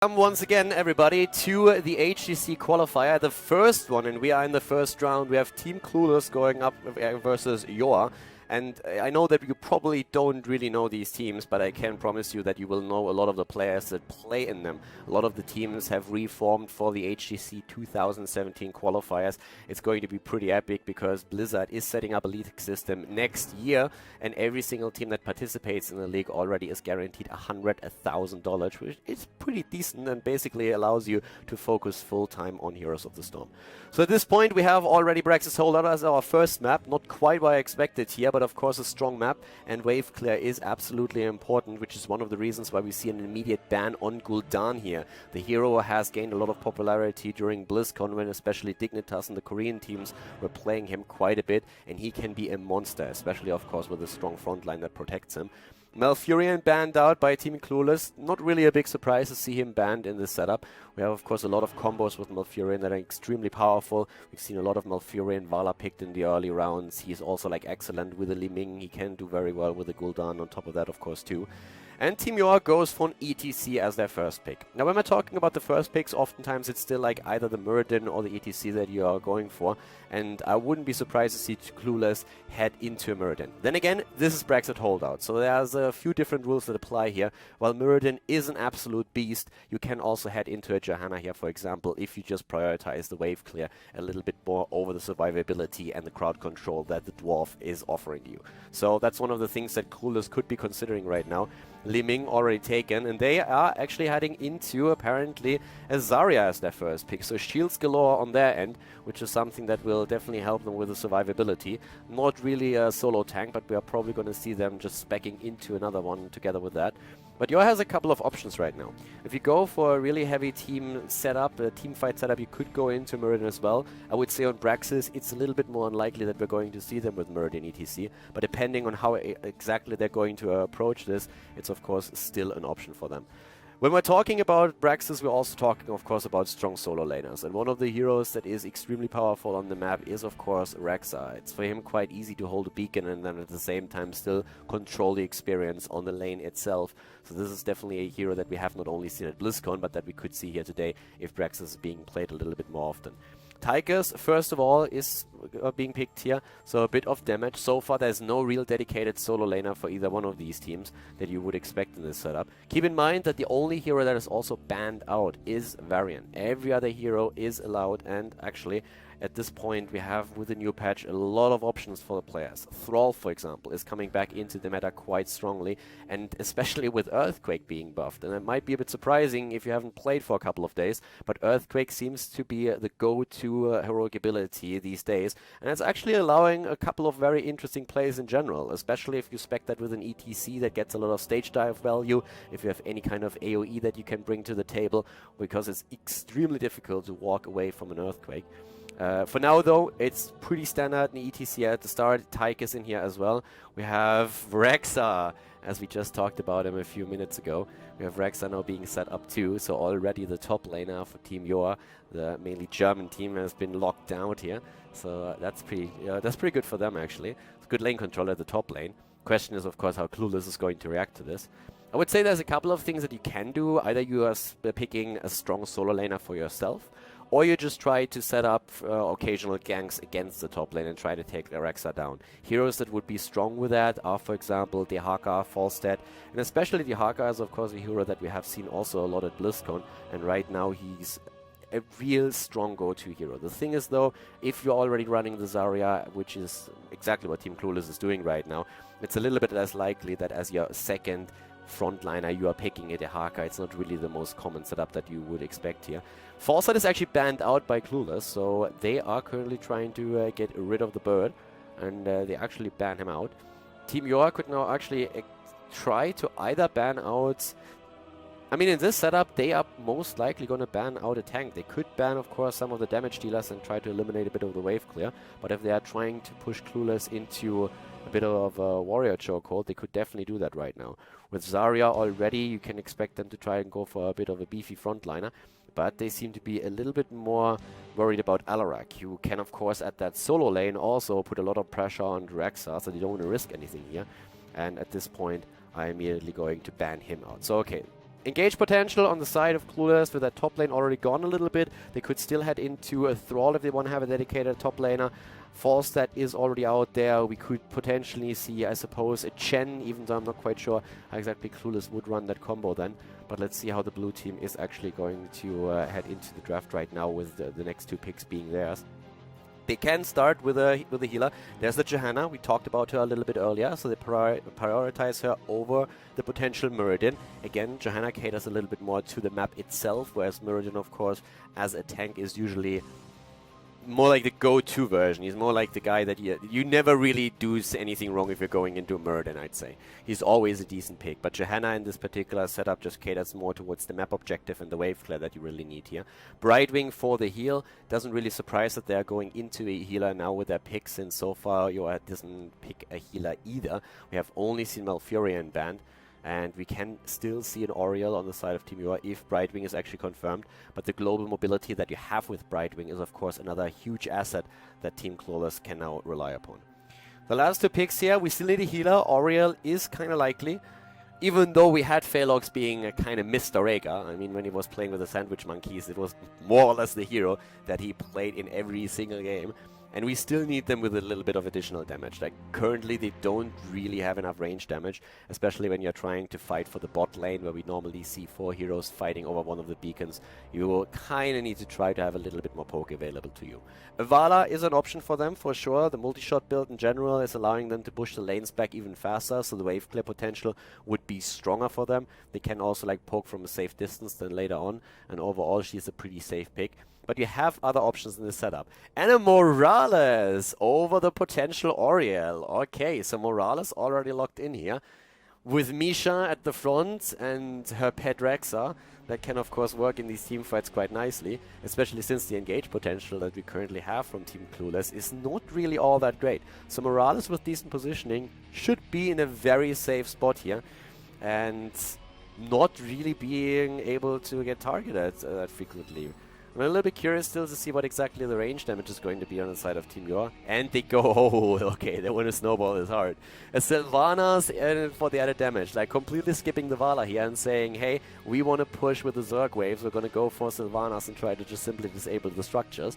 Once again, everybody, to the HGC Qualifier, the first one, and we are in the first round. We have Team Clueless going up versus JoAH. And I know that you probably don't really know these teams, but I can promise you that you will know a lot of the players that play in them. A lot of the teams have reformed for the HGC 2017 qualifiers. It's going to be pretty epic because Blizzard is setting up a league system next year, and every single team that participates in the league already is guaranteed $100,000, which is pretty decent and basically allows you to focus full-time on Heroes of the Storm. So at this point, we have already Brax's Khaldor as our first map. Not quite what I expected here, but of course a strong map, and wave clear is absolutely important, which is one of the reasons why we see an immediate ban on Gul'dan here. The hero has gained a lot of popularity during BlizzCon, when especially Dignitas and the Korean teams were playing him quite a bit, and he can be a monster, especially of course with a strong front line that protects him. Malfurion banned out by Team Clueless. Not really a big surprise to see him banned in this setup. We have, of course, a lot of combos with Malfurion that are extremely powerful. We've seen a lot of Malfurion Vala picked in the early rounds. He's also like excellent with the Li Ming. He can do very well with the Gul'dan on top of that, of course, too. And Team JoAH goes for an ETC as their first pick. Now, when we're talking about the first picks, oftentimes it's still like either the Muradin or the ETC that you are going for. And I wouldn't be surprised to see Clueless head into a Muradin. Then again, this is Brexit holdout, so there's a few different rules that apply here. While Muradin is an absolute beast, you can also head into a Johanna here, for example, if you just prioritize the wave clear a little bit more over the survivability and the crowd control that the Dwarf is offering you. So that's one of the things that Clueless could be considering right now. Li Ming already taken, and they are actually heading into apparently a Zarya as their first pick. So shields galore on their end, which is something that will definitely help them with the survivability. Not really a solo tank, but we are probably going to see them just specking into another one together with that. But JoAH has a couple of options right now. If you go for a really heavy team setup, a team fight setup, you could go into Muradin as well. I would say on Braxis, it's a little bit more unlikely that we're going to see them with Muradin ETC. But depending on how exactly they're going to approach this, it's of course still an option for them. When we're talking about Braxis, we're also talking, of course, about strong solo laners. And one of the heroes that is extremely powerful on the map is, of course, Rexxar. It's for him quite easy to hold a beacon and then at the same time still control the experience on the lane itself. So this is definitely a hero that we have not only seen at BlizzCon, but that we could see here today if Braxis is being played a little bit more often. Tychus, first of all, is being picked here, so a bit of damage. So far, there's no real dedicated solo laner for either one of these teams that you would expect in this setup. Keep in mind that the only hero that is also banned out is Varian. Every other hero is allowed, and actually, at this point, we have, with the new patch, a lot of options for the players. Thrall, for example, is coming back into the meta quite strongly, and especially with Earthquake being buffed. And it might be a bit surprising if you haven't played for a couple of days, but Earthquake seems to be the go-to heroic ability these days, and it's actually allowing a couple of very interesting plays in general, especially if you spec that with an ETC that gets a lot of stage dive value, if you have any kind of AoE that you can bring to the table, because it's extremely difficult to walk away from an Earthquake. For now, though, it's pretty standard in ETC at the start. Tychus in here as well. We have Rexxar, as we just talked about him a few minutes ago. We have Rexxar now being set up too, so already the top laner for Team JoAH, the mainly German team, has been locked down here. So that's pretty good for them, actually. It's good lane control at the top lane. Question is, of course, how Clueless is going to react to this. I would say there's a couple of things that you can do. Either you are picking a strong solo laner for yourself, or you just try to set up occasional ganks against the top lane and try to take the Rexxar down. Heroes that would be strong with that are, for example, Dehaka, Falstad, and especially Dehaka is, of course, a hero that we have seen also a lot at BlizzCon, and right now he's a real strong go-to hero. The thing is, though, if you're already running the Zarya, which is exactly what Team Clueless is doing right now, it's a little bit less likely that as your second frontliner you are picking a Dehaka. It's not really the most common setup that you would expect here. Falstad is actually banned out by Clueless, so they are currently trying to get rid of the bird, and they actually ban him out. Team JoAH could now actually try to either ban out... I mean, in this setup, they are most likely going to ban out a tank. They could ban, of course, some of the damage dealers and try to eliminate a bit of the wave clear, but if they are trying to push Clueless into a bit of a warrior chokehold, they could definitely do that right now. With Zarya already, you can expect them to try and go for a bit of a beefy frontliner, but they seem to be a little bit more worried about Alarak, who can, of course, at that solo lane also put a lot of pressure on Rexxar, so they don't want to risk anything here. And at this point, I'm immediately going to ban him out. So, okay, engage potential on the side of Clueless with that top lane already gone a little bit. They could still head into a Thrall if they want to have a dedicated top laner. Falstad is already out there. We could potentially see, I suppose, a Chen, even though I'm not quite sure how exactly Clueless would run that combo then. But let's see how the blue team is actually going to head into the draft right now with the next two picks being theirs. They can start with a healer. There's the Johanna. We talked about her a little bit earlier, so they prioritize her over the potential Muradin. Again, Johanna caters a little bit more to the map itself, whereas Muradin, of course, as a tank is usually more like the go-to version. He's more like the guy that you never really do anything wrong if you're going into a Muradin, I'd say. He's always a decent pick, but Johanna in this particular setup just caters more towards the map objective and the wave clear that you really need here. Brightwing for the heal. Doesn't really surprise that they're going into a healer now with their picks, and so far JoAH doesn't pick a healer either. We have only seen Malfurion banned. And we can still see an Oriel on the side of Team JoAH if Brightwing is actually confirmed. But the global mobility that you have with Brightwing is, of course, another huge asset that Team Clueless can now rely upon. The last two picks here, we still need a healer. Oriel is kind of likely. Even though we had Phelox being a kind of Mr. Rega. I mean, when he was playing with the Sandwich Monkeys, it was more or less the hero that he played in every single game. And we still need them with a little bit of additional damage. Like, currently they don't really have enough range damage, especially when you're trying to fight for the bot lane, where we normally see 4 heroes fighting over one of the beacons. You will kind of need to try to have a little bit more poke available to you. Avala is an option for them, for sure. The multi-shot build in general is allowing them to push the lanes back even faster, so the wave clear potential would be stronger for them. They can also, like, poke from a safe distance then later on, and overall she's a pretty safe pick. But you have other options in the setup. And a Morales over the potential Oriel. Okay, so Morales already locked in here. With Misha at the front and her pet Rexa, that can of course work in these team fights quite nicely. Especially since the engage potential that we currently have from Team Clueless is not really all that great. So Morales with decent positioning should be in a very safe spot here. And not really being able to get targeted that frequently. I'm a little bit curious still to see what exactly the range damage is going to be on the side of Team JoAH. And they go, oh, okay, they want to snowball this hard. A Sylvanas for the added damage, like completely skipping the Vala here and saying, hey, we want to push with the Zerg waves, we're going to go for Sylvanas and try to just simply disable the structures.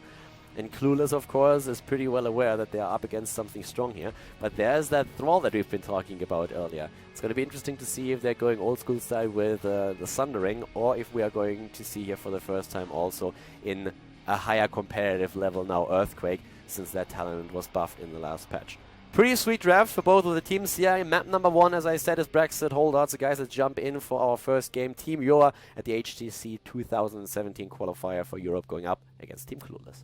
And Clueless, of course, is pretty well aware that they are up against something strong here. But there's that Thrall that we've been talking about earlier. It's going to be interesting to see if they're going old school style with the Sundering, or if we are going to see here for the first time also in a higher competitive level now Earthquake, since that talent was buffed in the last patch. Pretty sweet draft for both of the teams here. Map number 1, as I said, is Brexit Khaldor. So guys, let's jump in for our first game. Team JoAH at the HGC 2017 qualifier for Europe, going up against Team Clueless.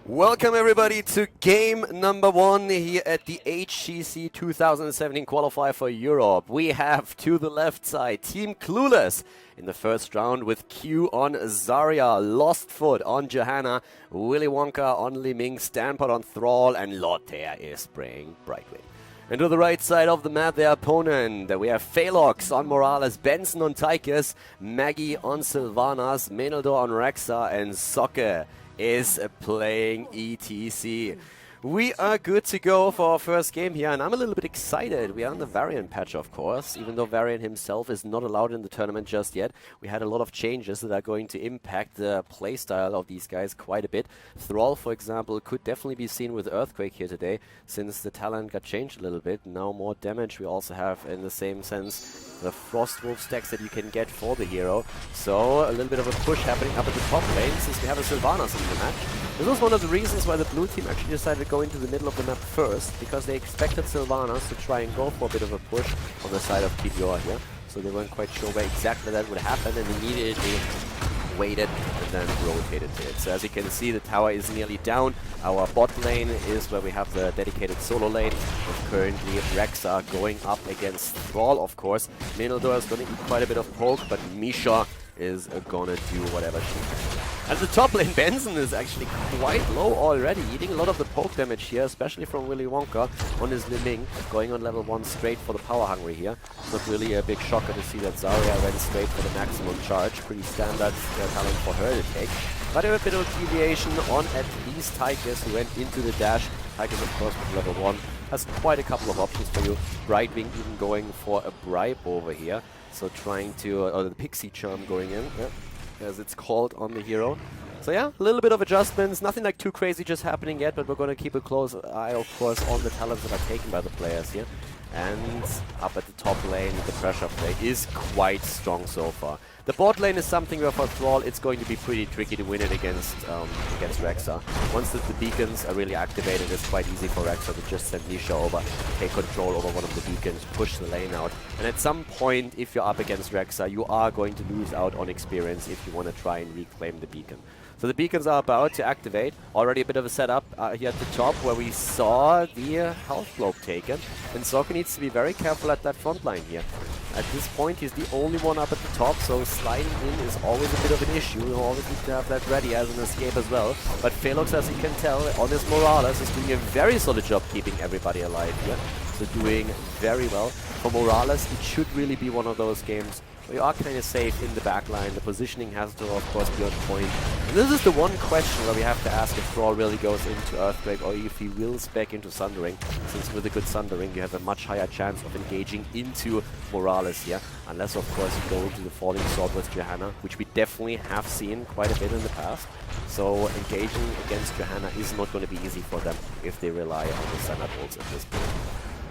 Welcome everybody to game number 1 here at the HGC 2017 qualifier for Europe. We have to the left side Team Clueless in the first round with Q on Zarya, Lostfoot on Johanna, Willy Wonka on Li Ming, Stampede on Thrall, and Lothair is playing Brightwing. And to the right side of the map, their opponent, we have Phelox on Morales, Benson on Tychus, Maggie on Sylvanas, Meneldor on Rexa, and Socke is playing ETC. We are good to go for our first game here, and I'm a little bit excited. We are on the Varian patch, of course, even though Varian himself is not allowed in the tournament just yet. We had a lot of changes that are going to impact the playstyle of these guys quite a bit. Thrall, for example, could definitely be seen with Earthquake here today, since the talent got changed a little bit. Now more damage. We also have, in the same sense, the Frostwolf stacks that you can get for the hero. So a little bit of a push happening up at the top lane, since we have a Sylvanas in the match. This was one of the reasons why the blue team actually decided to go into the middle of the map first, because they expected Sylvanas to try and go for a bit of a push on the side of Team JoAH here. So they weren't quite sure where exactly that would happen, and immediately waited and then rotated to it. So as you can see, the tower is nearly down. Our bot lane is where we have the dedicated solo lane, with currently Rexa going up against Thrall, of course. Meneldor is going to eat quite a bit of poke, but Misha is gonna do whatever she can. At the top lane, Benson is actually quite low already, eating a lot of the poke damage here, especially from Willy Wonka on his Li Ming, going on level 1 straight for the power hungry here. Not really a big shocker to see that Zarya went straight for the maximum charge. Pretty standard talent for her to take. But a bit of deviation on at least Tychus, who went into the dash. Tychus, of course, with level 1. has quite a couple of options for you. Brightwing even going for a bribe over here. So trying to, or the Pixie Charm going in, as it's called on the hero. So yeah, a little bit of adjustments, nothing like too crazy just happening yet, but we're going to keep a close eye, of course, on the talents that are taken by the players here. And up at the top lane, the pressure play is quite strong so far. The bot lane is something where for Thrall, it's going to be pretty tricky to win it against Rexa. Once the beacons are really activated, it's quite easy for Rexa to just send Nisha over, take control over one of the beacons, push the lane out. And at some point, if you're up against Rexa, you are going to lose out on experience if you want to try and reclaim the beacon. So the beacons are about to activate. Already a bit of a setup here at the top where we saw the health globe taken. And Sokka needs to be very careful at that front line here. At this point, he's the only one up at the top, so sliding in is always a bit of an issue. You always need to have that ready as an escape as well. But Felox, as you can tell, on his Morales is doing a very solid job keeping everybody alive here. So doing very well. For Morales, it should really be one of those games where you are kind of safe in the back line. The positioning has to, of course, be on point. And this is the one question where we have to ask if Thrall really goes into Earthquake or if he wills back into Sundering. Since with a good Sundering, you have a much higher chance of engaging into Morales here. Unless, of course, you go into the Falling Sword with Johanna, which we definitely have seen quite a bit in the past. So engaging against Johanna is not going to be easy for them if they rely on the standard ults at this point.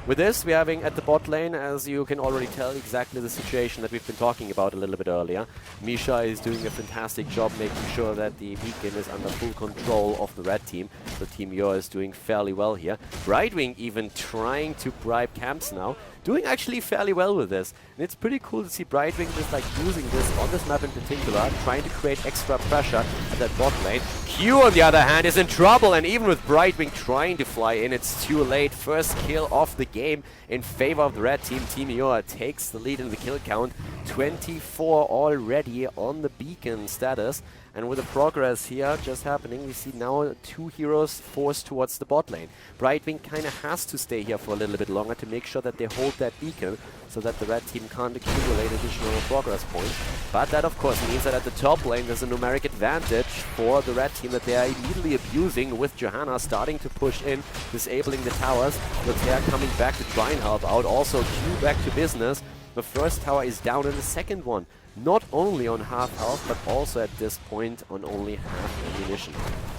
With this, we're having at the bot lane, as you can already tell, exactly the situation that we've been talking about a little bit earlier. Misha is doing a fantastic job making sure that the beacon is under full control of the red team. So Team JoAH is doing fairly well here. Brightwing even trying to bribe camps now. Doing actually fairly well with this. And it's pretty cool to see Brightwing just like using this on this map in particular, trying to create extra pressure at that bot lane. Q, on the other hand, is in trouble, and even with Brightwing trying to fly in, it's too late. First kill of the game in favor of the red team. Team JoAH takes the lead in the kill count. 24 already on the beacon status. And with the progress here just happening, we see now two heroes forced towards the bot lane. Brightwing kind of has to stay here for a little bit longer to make sure that they hold that beacon so that the red team can't accumulate additional progress points. But that, of course, means that at the top lane there's a numeric advantage for the red team that they are immediately abusing, with Johanna starting to push in, disabling the towers. But they are coming back to try and help out. Also, Q back to business. The first tower is down, and the second one not only on half health, but also at this point on only half ammunition.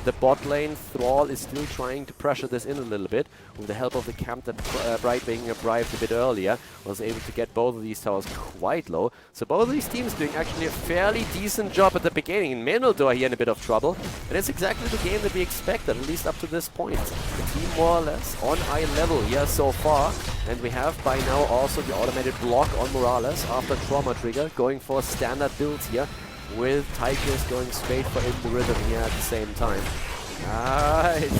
The bot lane, Thrall is still trying to pressure this in a little bit with the help of the camp that Brightwing bribed a bit earlier. Was able to get both of these towers quite low. So both of these teams doing actually a fairly decent job at the beginning. And Khaldor here in a bit of trouble. And it's exactly the game that we expected, at least up to this point. The team more or less on eye level here so far. And we have by now also the automated block on Morales after Trauma Trigger, going for standard builds here, with Tychus going straight for In the Rhythm here at the same time.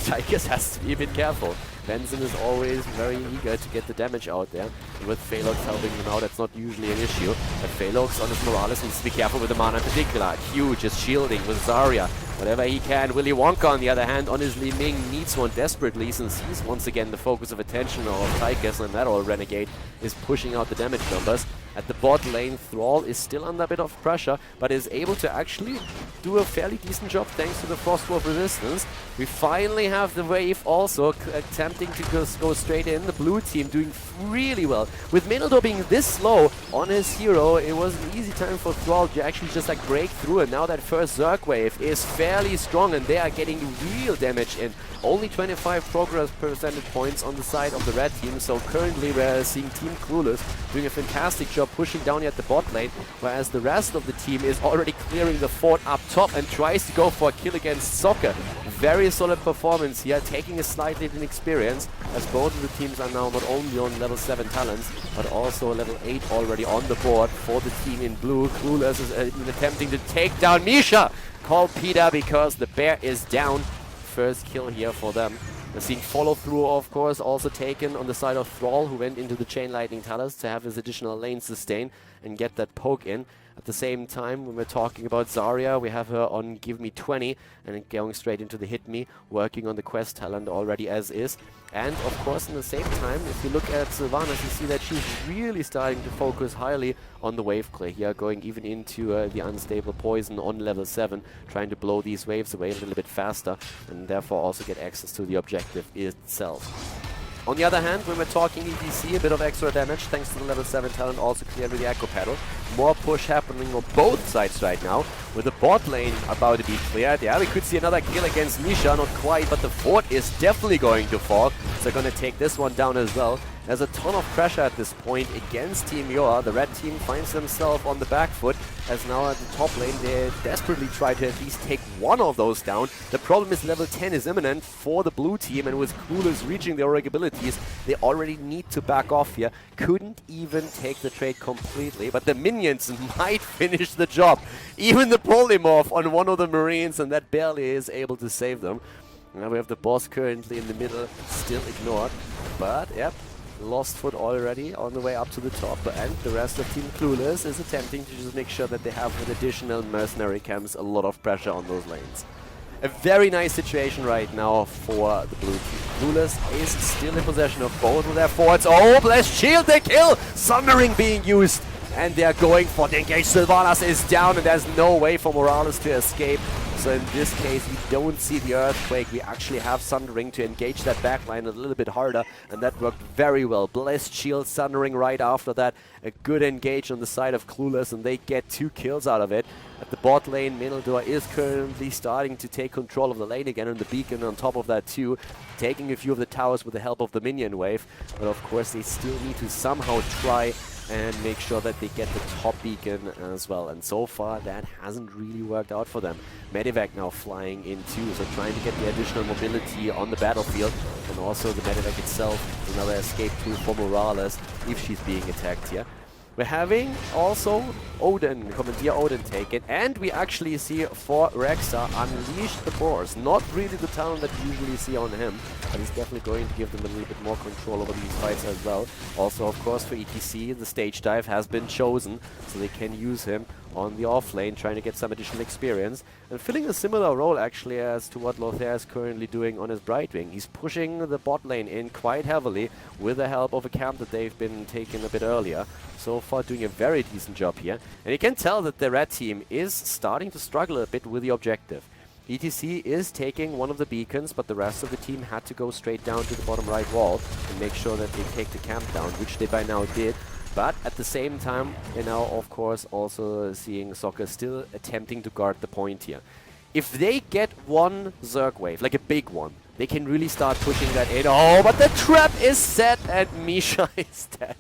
Tychus has to be a bit careful. Benson is always very eager to get the damage out there. And with Felox helping him out, that's not usually an issue. But Felox on his Morales needs to be careful with the mana in particular. Q just shielding with Zarya whatever he can. Willy Wonka, on the other hand, on his Li Ming, needs one desperately, since he's once again the focus of attention of Tychus, and that old Renegade is pushing out the damage numbers. At the bot lane, Thrall is still under a bit of pressure, but is able to actually do a fairly decent job thanks to the Frostwolf resistance. We finally have the wave also attempting to go straight in. The blue team doing really well. With Khaldor being this slow on his hero, it was an easy time for Thrall to actually just like break through, and now that first Zerg wave is fairly strong and they are getting real damage in. Only 25 progress percentage points on the side of the red team, so currently we're seeing Team Clueless doing a fantastic job pushing down here at the bot lane, whereas the rest of the team is already clearing the fort up top and tries to go for a kill against Soccer. Very solid performance here, taking a slight lead in experience, as both of the teams are now not only on level 7 talents, but also level 8 already on the board for the team in blue. Clueless is attempting to take down Misha. Call Peter because the bear is down. First kill here for them. We're seeing follow-through, of course, also taken on the side of Thrall, who went into the Chain Lightning Talus to have his additional lane sustain and get that poke in. At the same time, when we're talking about Zarya, we have her on Give Me 20 and going straight into the Hit Me, working on the quest talent already as is. And of course, in the same time, if you look at Sylvanas, you see that she's really starting to focus highly on the wave clear here, going even into the unstable poison on level 7, trying to blow these waves away a little bit faster, and therefore also get access to the objective itself. On the other hand, when we're talking EDC, a bit of extra damage thanks to the level 7 talent, also cleared with the Echo Pedal. More push happening on both sides right now, with the bot lane about to be cleared. Yeah, we could see another kill against Misha, not quite, but the fort is definitely going to fall. So they're going to take this one down as well. There's a ton of pressure at this point against Team JoAH. The red team finds themselves on the back foot, as now at the top lane they desperately try to at least take one of those down. The problem is level 10 is imminent for the blue team, and with Clueless reaching their abilities, they already need to back off here. Couldn't even take the trade completely, but the minions might finish the job. Even the polymorph on one of the Marines, and that barely is able to save them. Now we have the boss currently in the middle, still ignored, but yep. Lost foot already on the way up to the top, and the rest of Team Clueless is attempting to just make sure that they have with additional mercenary camps a lot of pressure on those lanes. A very nice situation right now for the blue team. Clueless is still in possession of both of their forts. Oh, bless shield, the kill! Sundering being used, and they are going for the engage. Sylvanas is down, and there's no way for Morales to escape. So in this case, we don't see the Earthquake. We actually have Sundering to engage that backline a little bit harder, and that worked very well. Blessed Shield, Sundering right after that. A good engage on the side of Clueless, and they get 2 kills out of it. At the bot lane, Khaldor is currently starting to take control of the lane again, and the beacon on top of that too, taking a few of the towers with the help of the minion wave. But of course, they still need to somehow try and make sure that they get the top beacon as well. And so far, that hasn't really worked out for them. Medivac now flying in too, so trying to get the additional mobility on the battlefield. And also the Medivac itself is another escape tool for Morales if she's being attacked here. We're having also Odin, Commandeer Odin taken, and we actually see for Rexa unleash the Boars. Not really the talent that you usually see on him, but he's definitely going to give them a little bit more control over these fights as well. Also, of course, for ETC, the stage dive has been chosen, so they can use him on the off lane, trying to get some additional experience, and filling a similar role actually as to what Lothair is currently doing on his Brightwing. He's pushing the bot lane in quite heavily with the help of a camp that they've been taking a bit earlier. So far doing a very decent job here, and you can tell that the red team is starting to struggle a bit with the objective. ETC is taking one of the beacons, but the rest of the team had to go straight down to the bottom right wall and make sure that they take the camp down, which they by now did. But at the same time, we're now, of course, also seeing Soccer still attempting to guard the point here. If they get one Zerg wave, like a big one, they can really start pushing that in. Oh, but the trap is set, and Misha is dead.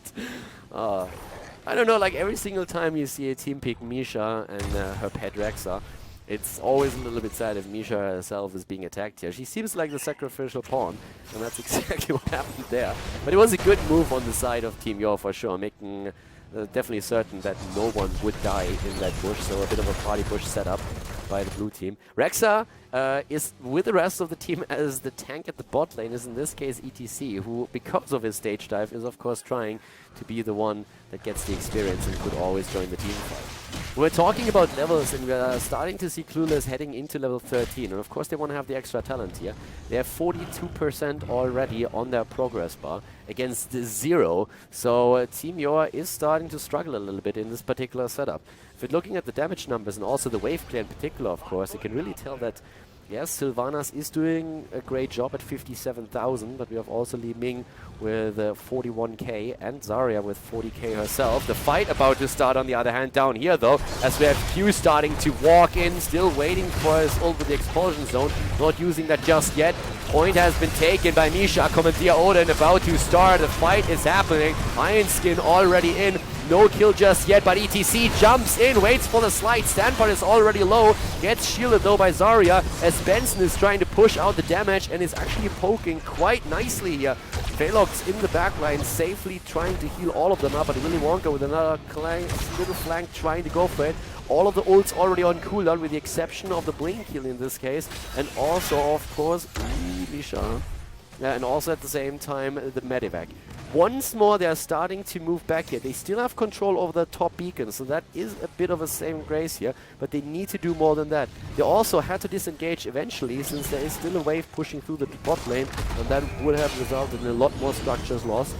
I don't know, like every single time you see a team pick Misha and her pet Rexa, it's always a little bit sad if Misha herself is being attacked here. She seems like the sacrificial pawn, and that's exactly what happened there. But it was a good move on the side of Team JoAH for sure, making definitely certain that no one would die in that bush, so a bit of a party bush setup by the blue team. Rexa is with the rest of the team as the tank at the bot lane, is in this case ETC, who, because of his stage dive, is of course trying to be the one that gets the experience and could always join the team fight. We're talking about levels, and we're starting to see Clueless heading into level 13, and of course they want to have the extra talent here. They have 42% already on their progress bar against 0, so Team JoAH is starting to struggle a little bit in this particular setup. If you're looking at the damage numbers and also the wave clear in particular, of course, you can really tell that yes, Sylvanas is doing a great job at 57,000, but we have also Li Ming with 41k and Zarya with 40k herself. The fight about to start on the other hand down here though, as we have Q starting to walk in, still waiting for his ult with the expulsion zone, not using that just yet. Point has been taken by Misha. Commandeer Odin about to start. The fight is happening. Iron Skin already in. No kill just yet, but ETC jumps in, waits for the slide. Standpart is already low, gets shielded though by Zarya, as Benson is trying to push out the damage and is actually poking quite nicely here. Velox in the backline, safely trying to heal all of them up, but Willy Wonka with another little flank trying to go for it. All of the ults already on cooldown, with the exception of the Blink heal in this case, and also, of course, Misha. And also at the same time, the Medivac. Once more, they are starting to move back here. They still have control over the top beacon, so that is a bit of a saving grace here, but they need to do more than that. They also had to disengage eventually, since there is still a wave pushing through the bot lane, and that would have resulted in a lot more structures lost.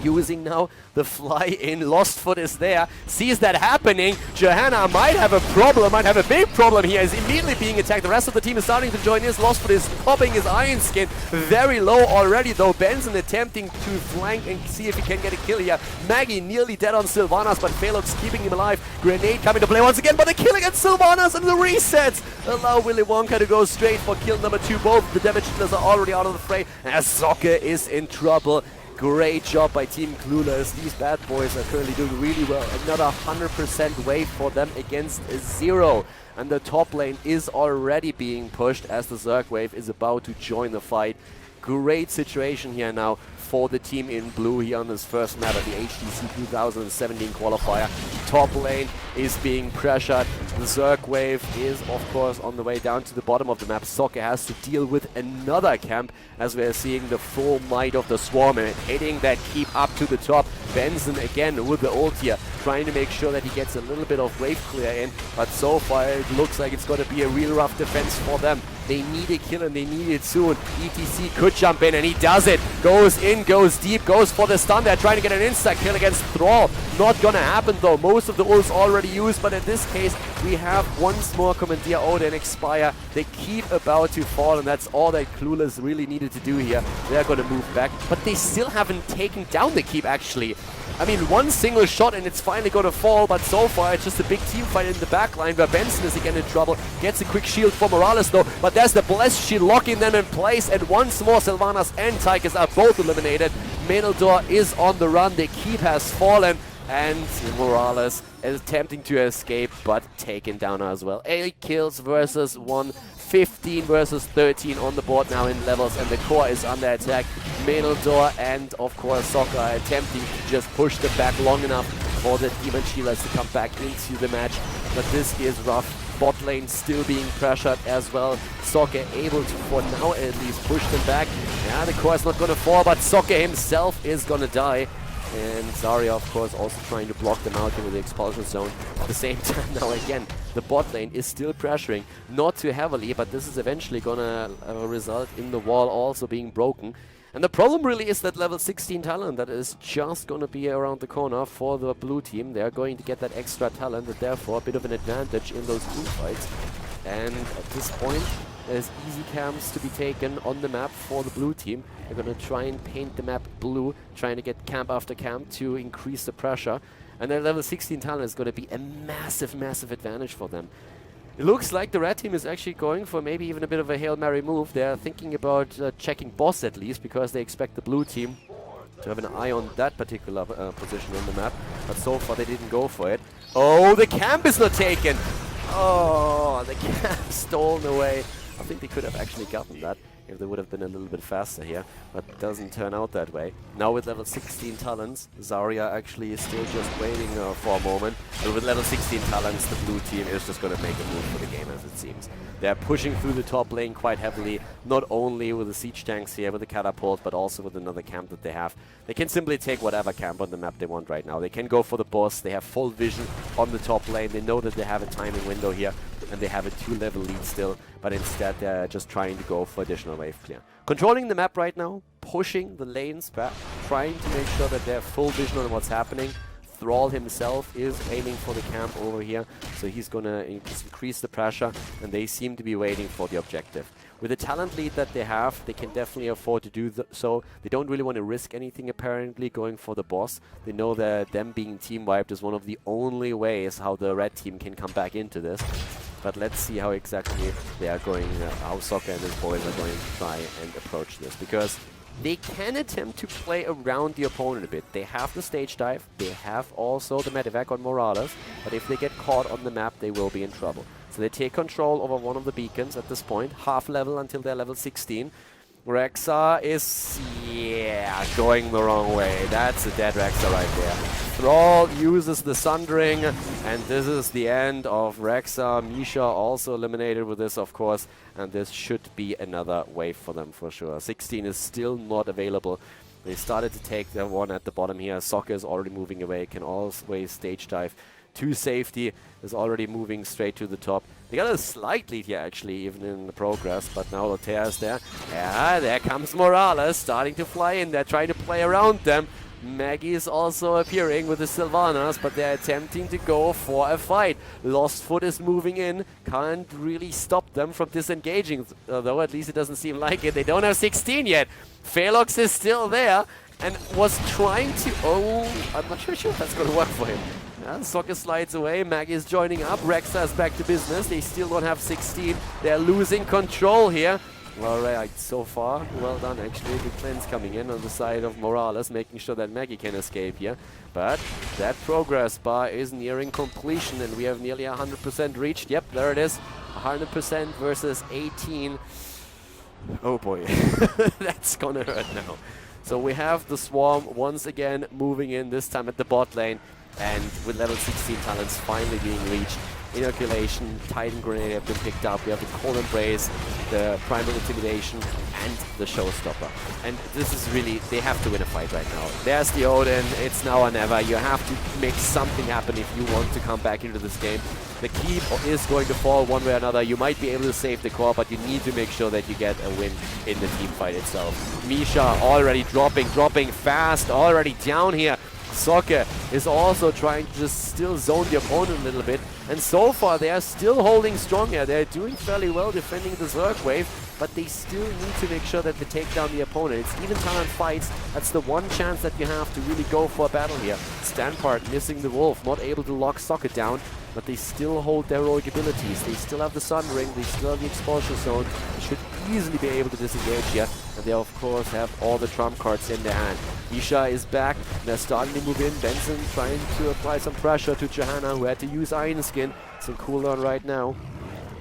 Using now the fly-in. Lostfoot is there, sees that happening. JoAH might have a problem, might have a big problem here. Is immediately being attacked. The rest of the team is starting to join in. Lostfoot is popping his iron skin. Very low already though. Benson attempting to flank and see if he can get a kill here. Maggie nearly dead on Sylvanas, but Phalux keeping him alive. Grenade coming to play once again, but the kill against Sylvanas and the resets allow Willy Wonka to go straight for kill number 2. Both the damage dealers are already out of the fray as Soccer is in trouble. Great job by Team Clueless. These bad boys are currently doing really well. Another 100% wave for them against 0. And the top lane is already being pushed as the Zerg wave is about to join the fight. Great situation here now for the team in blue here on this first map of the HGC 2017 qualifier. Top lane is being pressured. The Zerg wave is, of course, on the way down to the bottom of the map. Soccer has to deal with another camp as we're seeing the full might of the Swarm and hitting that keep up to the top. Benson again with the ult here, trying to make sure that he gets a little bit of wave clear in, but so far it looks like it's going to be a real rough defense for them. They need a kill and they need it soon. ETC could jump in and he does it. Goes in, goes deep, goes for the stun. They're trying to get an insta kill against Thrall. Not gonna happen though. Most of the ults already used, but in this case we have once more Commandeer Ode and Expire. They keep about to fall and that's all that Clueless really needed to do here. They're gonna move back, but they still haven't taken down the keep actually. I mean, one single shot and it's finally going to fall, but so far it's just a big team fight in the backline where Benson is again in trouble. Gets a quick shield for Morales though, but there's the Blessed Shield locking them in place, and once more Sylvanas and Tychus are both eliminated. Khaldor is on the run, the keep has fallen, and Morales is attempting to escape, but taken down as well. 8 kills versus 1, 15 versus 13 on the board now in levels, and the core is under attack. Khaldor and of course Soccer are attempting to just push them back long enough for the Demon Shielders to come back into the match, but this is rough. Bot lane still being pressured as well. Soccer able to, for now at least, push them back. Yeah, the core is not going to fall, but Soccer himself is going to die. And Zarya, of course, also trying to block them out here with the expulsion zone. At the same time, now again, the bot lane is still pressuring. Not too heavily, but this is eventually going to result in the wall also being broken. And the problem really is that level 16 talent that is just going to be around the corner for the blue team. They're going to get that extra talent and therefore a bit of an advantage in those team fights. And at this point, there's easy camps to be taken on the map for the blue team. They're going to try and paint the map blue, trying to get camp after camp to increase the pressure. And their level 16 talent is going to be a massive, massive advantage for them. It looks like the red team is actually going for maybe even a bit of a Hail Mary move. They're thinking about checking boss at least, because they expect the blue team to have an eye on that particular position on the map. But so far they didn't go for it. Oh, the camp is not taken! Oh, the camp stolen away. I think they could have actually gotten that if they would have been a little bit faster here, but it doesn't turn out that way. Now with level 16 talents, Zarya actually is still just waiting for a moment, but with level 16 talents, the blue team is just going to make a move for the game, as it seems. They're pushing through the top lane quite heavily, not only with the siege tanks here, with the catapult, but also with another camp that they have. They can simply take whatever camp on the map they want right now. They can go for the boss, they have full vision on the top lane, they know that they have a timing window here, and they have a 2-level lead still, but instead they're just trying to go for additional wave clear. Controlling the map right now, pushing the lanes back, trying to make sure that they have full vision on what's happening. Thrall himself is aiming for the camp over here, so he's going to increase the pressure, and they seem to be waiting for the objective. With the talent lead that they have, they can definitely afford to do so. They don't really want to risk anything apparently going for the boss. They know that them being team wiped is one of the only ways how the red team can come back into this. But let's see how exactly they are going, how Soccer and his boys are going to try and approach this. Because they can attempt to play around the opponent a bit. They have the stage dive, they have also the medevac on Morales, but if they get caught on the map, they will be in trouble. So they take control over one of the beacons at this point, half level until they're level 16. Rexa is, yeah, going the wrong way. That's a dead Rexa right there. Thrall uses the Sundering, and this is the end of Rexa. Misha also eliminated with this, of course, and this should be another wave for them for sure. 16 is still not available. They started to take the one at the bottom here. Soccer is already moving away, can always stage dive to safety, is already moving straight to the top. They got a slight lead here actually, even in the progress, but now Lotea is there. Yeah, there comes Morales, starting to fly in. They're trying to play around them, Maggie is also appearing with the Sylvanas, but they're attempting to go for a fight. Lost Foot is moving in, can't really stop them from disengaging, though at least it doesn't seem like it. They don't have 16 yet. Phelox is still there and was trying to... Oh, I'm not sure if that's going to work for him. Soccer slides away, Maggie is joining up, Rexa is back to business. They still don't have 16. They're losing control here. All right, so far, well done actually. Good cleanse coming in on the side of Morales, making sure that Maggie can escape here. But that progress bar is nearing completion and we have nearly 100% reached. Yep, there it is. 100% versus 18. Oh boy, that's gonna hurt now. So we have the Swarm once again moving in, this time at the bot lane. And with level 16 talents finally being reached, Inoculation, Titan Grenade have been picked up. We have the Cold Embrace, the Primal Intimidation, and the Showstopper. And this is really, they have to win a fight right now. There's the Odin, it's now or never. You have to make something happen if you want to come back into this game. The keep is going to fall one way or another. You might be able to save the core, but you need to make sure that you get a win in the team fight itself. Misha already dropping fast, already down here. Soccer is also trying to just still zone the opponent a little bit. And so far, they are still holding strong here. They're doing fairly well defending the Zerg wave, but they still need to make sure that they take down the opponent. It's even talent fights. That's the one chance that you have to really go for a battle here. Stampart missing the Wolf, not able to lock Soccer down, but they still hold their heroic abilities. They still have the Sun Ring, they still have the Expulsion Zone. They should easily be able to disengage here. And they, of course, have all the trump cards in their hand. Isha is back. They're starting to move in. Benson trying to apply some pressure to JoAH, who had to use Iron Skin. It's in cooldown right now.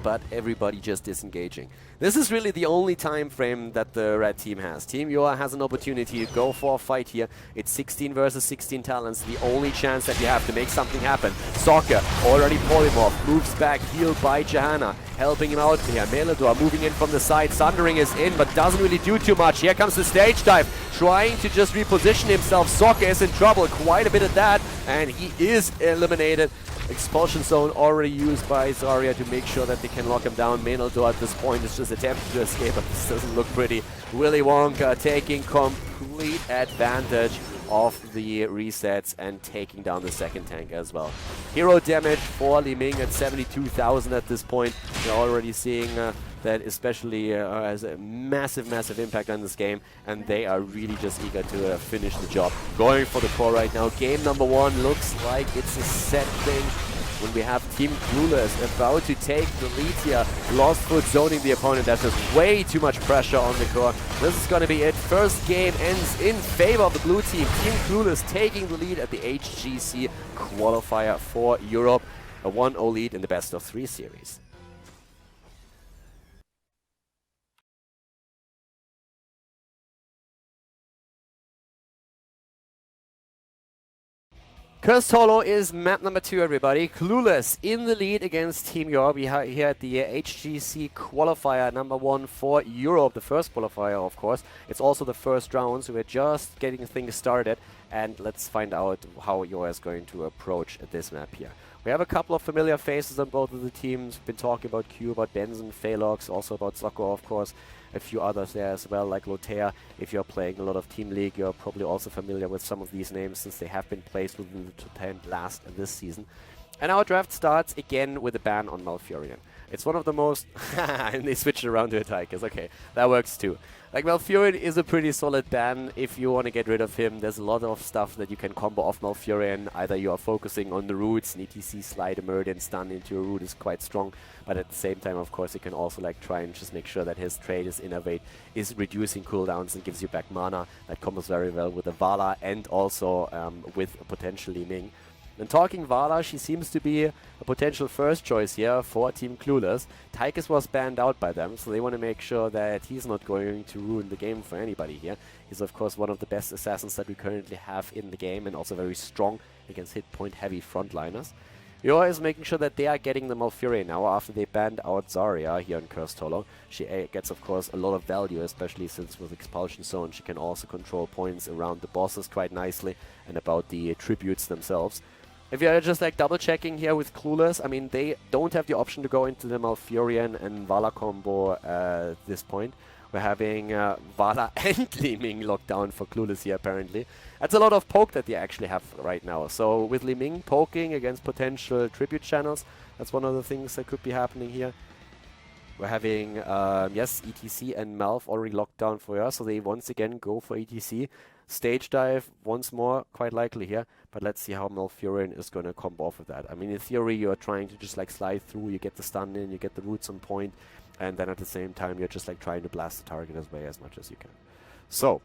But everybody just disengaging. This is really the only time frame that the red team has. Team JoAH has an opportunity to go for a fight here. It's 16 versus 16 talents. The only chance that you have to make something happen. Soccer already polymorph, moves back, healed by JoAH, helping him out here. Melodor moving in from the side. Sundering is in, but doesn't really do too much. Here comes the stage dive, trying to just reposition himself. Soccer is in trouble, quite a bit of that, and he is eliminated. Expulsion Zone already used by Zarya to make sure that they can lock him down. Melodor at this point is just attempting to escape, but this doesn't look pretty. Willy Wonka taking complete advantage of the resets and taking down the second tank as well. Hero damage for Li Ming at 72,000 at this point. You're already seeing that especially has a massive impact on this game, and they are really just eager to finish the job. Going for the core right now. Game number one looks like it's a set thing when we have Team Clueless about to take the lead here. Lost Foot zoning the opponent. That's just way too much pressure on the core. This is going to be it. First game ends in favor of the blue team. Team Clueless taking the lead at the HGC Qualifier for Europe. A 1-0 lead in the best of 3 series. Cursed Hollow is map number 2, everybody. Clueless in the lead against Team JoAH. We are here at the HGC Qualifier number 1 for Europe, the first qualifier, of course. It's also the first round, so we're just getting things started. And let's find out how JoAH is going to approach this map here. We have a couple of familiar faces on both of the teams. We've been talking about Q, about Benson, Phelox, also about Sokko, of course. A few others there as well, like Lotea. If you're playing a lot of Team League, you're probably also familiar with some of these names since they have been placed within the top 10 last this season. And our draft starts again with a ban on Malfurion. It's one of the most... and they switched around to Tychus. Okay, that works too. Like, Malfurion is a pretty solid ban if you want to get rid of him. There's a lot of stuff that you can combo off Malfurion. Either you are focusing on the roots, an ETC slide a Meridian stun into a root is quite strong. But at the same time, of course, you can also like try and just make sure that his trade is innovate, is reducing cooldowns and gives you back mana. That combos very well with the Vala and also with potentially Ming. And talking Vala, she seems to be a potential first choice here for Team Clueless. Tychus was banned out by them, so they want to make sure that he's not going to ruin the game for anybody here. He's of course one of the best assassins that we currently have in the game and also very strong against hit point heavy frontliners. JoAH is making sure that they are getting the Malfurion now after they banned out Zarya here in Cursed Hollow. She gets of course a lot of value, especially since with Expulsion Zone she can also control points around the bosses quite nicely and about the tributes themselves. If you're just like double checking here with Clueless, I mean they don't have the option to go into the Malfurion and Vala combo at this point. We're having Vala and Li Ming locked down for Clueless here, apparently. That's a lot of poke that they actually have right now. So with Li Ming poking against potential tribute channels, that's one of the things that could be happening here. We're having, yes, ETC and Malf already locked down for us, so they once again go for ETC. Stage dive once more, quite likely here, but let's see how Malfurion is going to combo off with that. I mean, in theory, you're trying to just like slide through, you get the stun in, you get the roots on point, and then at the same time, you're just like trying to blast the target away as much as you can. So,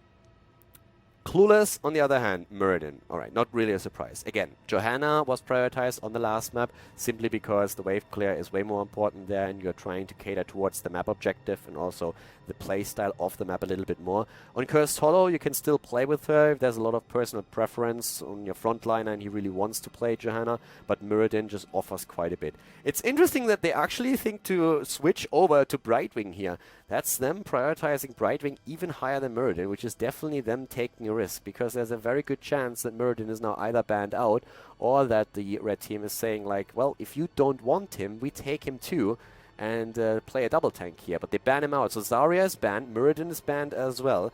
Clueless, on the other hand, Muradin. Alright, not really a surprise. Again, Johanna was prioritized on the last map simply because the wave clear is way more important there and you're trying to cater towards the map objective and also the playstyle of the map a little bit more. On Cursed Hollow, you can still play with her if there's a lot of personal preference on your frontliner and he really wants to play Johanna, but Muradin just offers quite a bit. It's interesting that they actually think to switch over to Brightwing here. That's them prioritizing Brightwing even higher than Muradin, which is definitely them taking a risk, because there's a very good chance that Muradin is now either banned out or that the red team is saying like, well, if you don't want him, we take him too and play a double tank here. But they ban him out. So Zarya is banned, Muradin is banned as well.